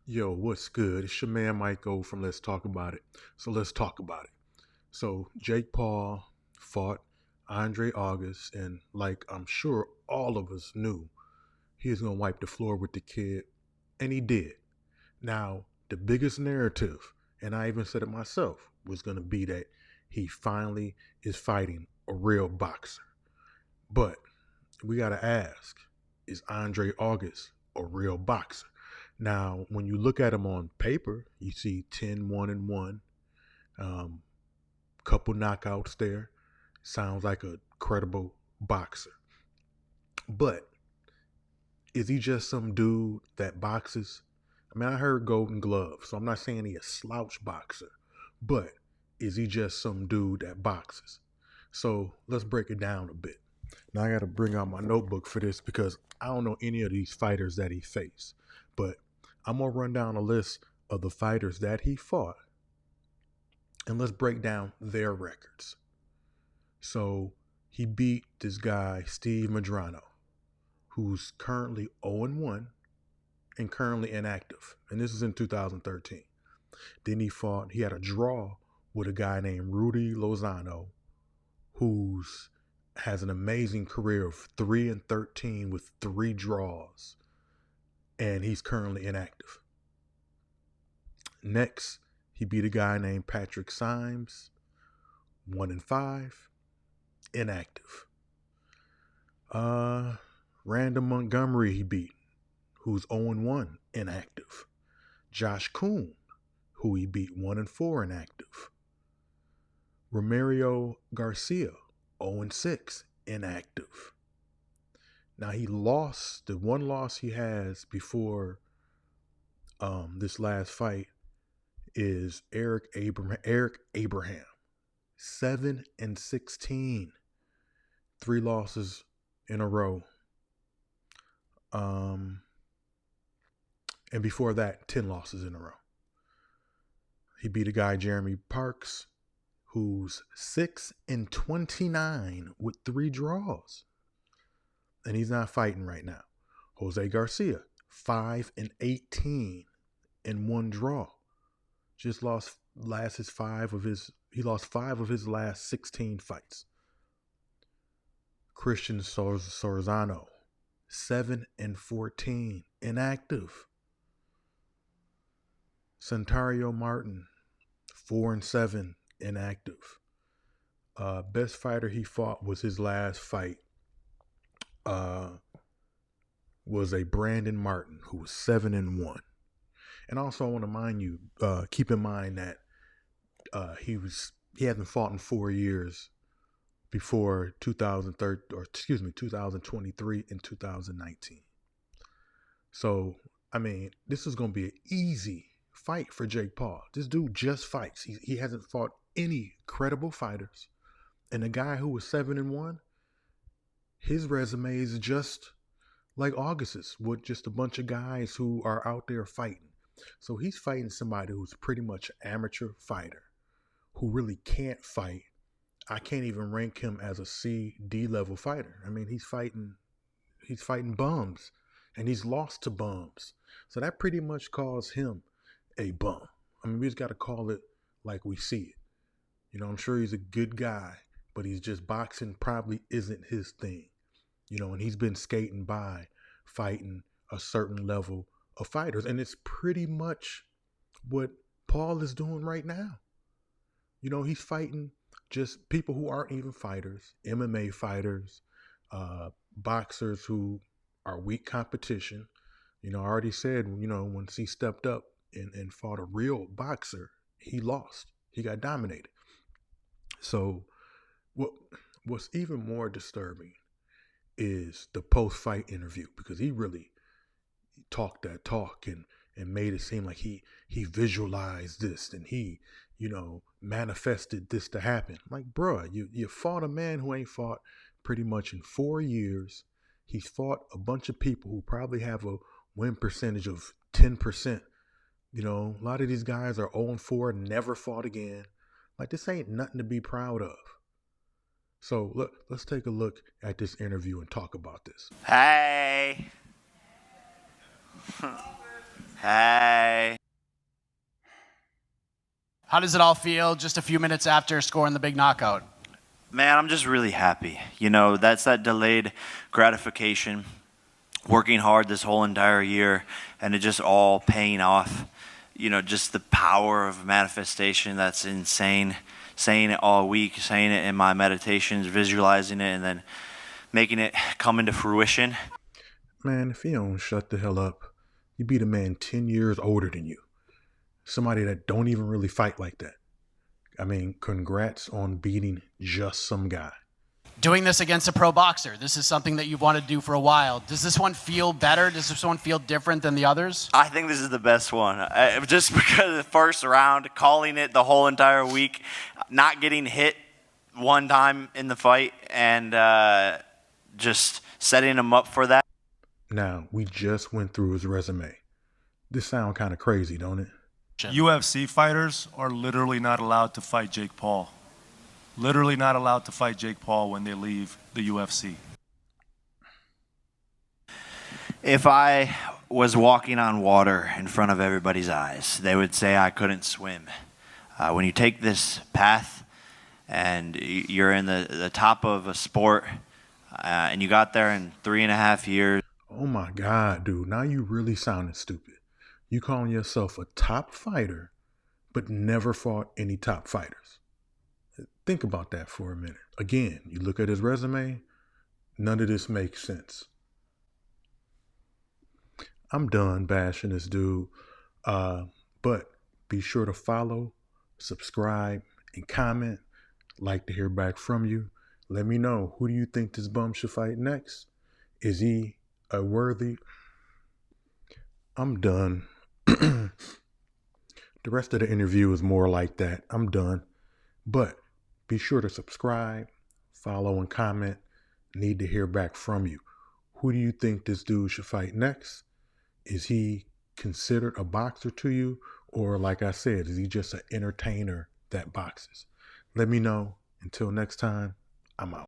Yo, what's good? It's your man MikeO from Let's Talk About It. So let's talk about it. So Jake Paul fought Andre August, and like I'm sure all of us knew, he was gonna wipe the floor with the kid, and he did. Now, the biggest narrative, and I even said it myself, was gonna be that he finally is fighting a real boxer. But we gotta ask, is Andre August a real boxer? Now, when you look at him on paper, you see 10-1-1, um, couple knockouts there. Sounds like a credible boxer. But is he just some dude that boxes? I mean, I heard Golden Glove, so I'm not saying he a slouch boxer, but is he just some dude that boxes? So let's break it down a bit. Now I got to bring out my notebook for this because I don't know any of these fighters that he faced, but I'm gonna run down a list of the fighters that he fought, and let's break down their records. So he beat this guy Steve Madrano, who's currently 0-1 and currently inactive, and this is in 2013. Then he had a draw with a guy named Rudy Lozano, who's has an amazing career of 3-13 with three draws, and he's currently inactive. Next, he beat a guy named Patrick Symes, 1-5, inactive. Random Montgomery he beat, who's 0-1, inactive. Josh Kuhn, who he beat 1-4, inactive. Romario Garcia, 0-6, inactive. Now he lost the one loss he has before this last fight is Eric Abraham, 7-16, three losses in a row. And before that, 10 losses in a row. He beat a guy, Jeremy Parks, who's 6-29 with three draws. And he's not fighting right now. Jose Garcia, 5-18 in one draw. Just lost he lost five of his last 16 fights. Christian Sorzano, 7-14, inactive. Santario Martin, 4-7, inactive. Best fighter he fought was his last fight. Was a Brandon Martin, who was 7-1. And also, I want to keep in mind that he hasn't fought in 4 years before 2023 and 2019. So, I mean, this is going to be an easy fight for Jake Paul. This dude just fights. He hasn't fought any credible fighters. And the guy who was 7-1, his resume is just like August's, with just a bunch of guys who are out there fighting. So he's fighting somebody who's pretty much an amateur fighter who really can't fight. I can't even rank him as a C-D level fighter. I mean, he's fighting bums, and he's lost to bums. So that pretty much calls him a bum. I mean, we just got to call it like we see it. You know, I'm sure he's a good guy, but he's just boxing probably isn't his thing. You know, and he's been skating by fighting a certain level of fighters. And it's pretty much what Paul is doing right now. You know, he's fighting just people who aren't even fighters, MMA fighters, boxers who are weak competition. You know, I already said, you know, once he stepped up and fought a real boxer, he lost. He got dominated. So what's even more disturbing is the post-fight interview, because he really talked that talk and made it seem like he visualized this and he, you know, manifested this to happen. Like, bruh, you fought a man who ain't fought pretty much in 4 years. He's fought a bunch of people who probably have a win percentage of 10%. You know, a lot of these guys are 0-4, never fought again. Like, this ain't nothing to be proud of. So let's take a look at this interview and talk about this. Hey. Hey. How does it all feel just a few minutes after scoring the big knockout? Man, I'm just really happy. You know, that's that delayed gratification, working hard this whole entire year, and it just all paying off. You know, just the power of manifestation, that's insane. Saying it all week, saying it in my meditations, visualizing it, and then making it come into fruition. Man, if you don't shut the hell up, you beat a man 10 years older than you. Somebody that don't even really fight like that. I mean, congrats on beating just some guy. Doing this against a pro boxer, this is something that you've wanted to do for a while. Does this one feel better? Does this one feel different than the others? I think this is the best one. Just because of the first round, calling it the whole entire week, not getting hit one time in the fight, and just setting him up for that. Now, we just went through his resume. This sound kind of crazy, don't it? UFC fighters are literally not allowed to fight Jake Paul. Literally not allowed to fight Jake Paul when they leave the UFC. If I was walking on water in front of everybody's eyes, they would say I couldn't swim. When you take this path and you're in the top of a sport, and you got there in 3.5 years. Oh my God, dude. Now you really sounding stupid. You calling yourself a top fighter, but never fought any top fighters. Think about that for a minute. Again, you look at his resume, none of this makes sense. I'm done bashing this dude. But be sure to follow, subscribe, and comment. Like to hear back from you. Let me know, who do you think this bum should fight next? Is he a worthy? I'm done. The rest of the interview is more like that. I'm done. But be sure to subscribe, follow, and comment. Need to hear back from you. Who do you think this dude should fight next? Is he considered a boxer to you? Or like I said, is he just an entertainer that boxes? Let me know. Until next time, I'm out.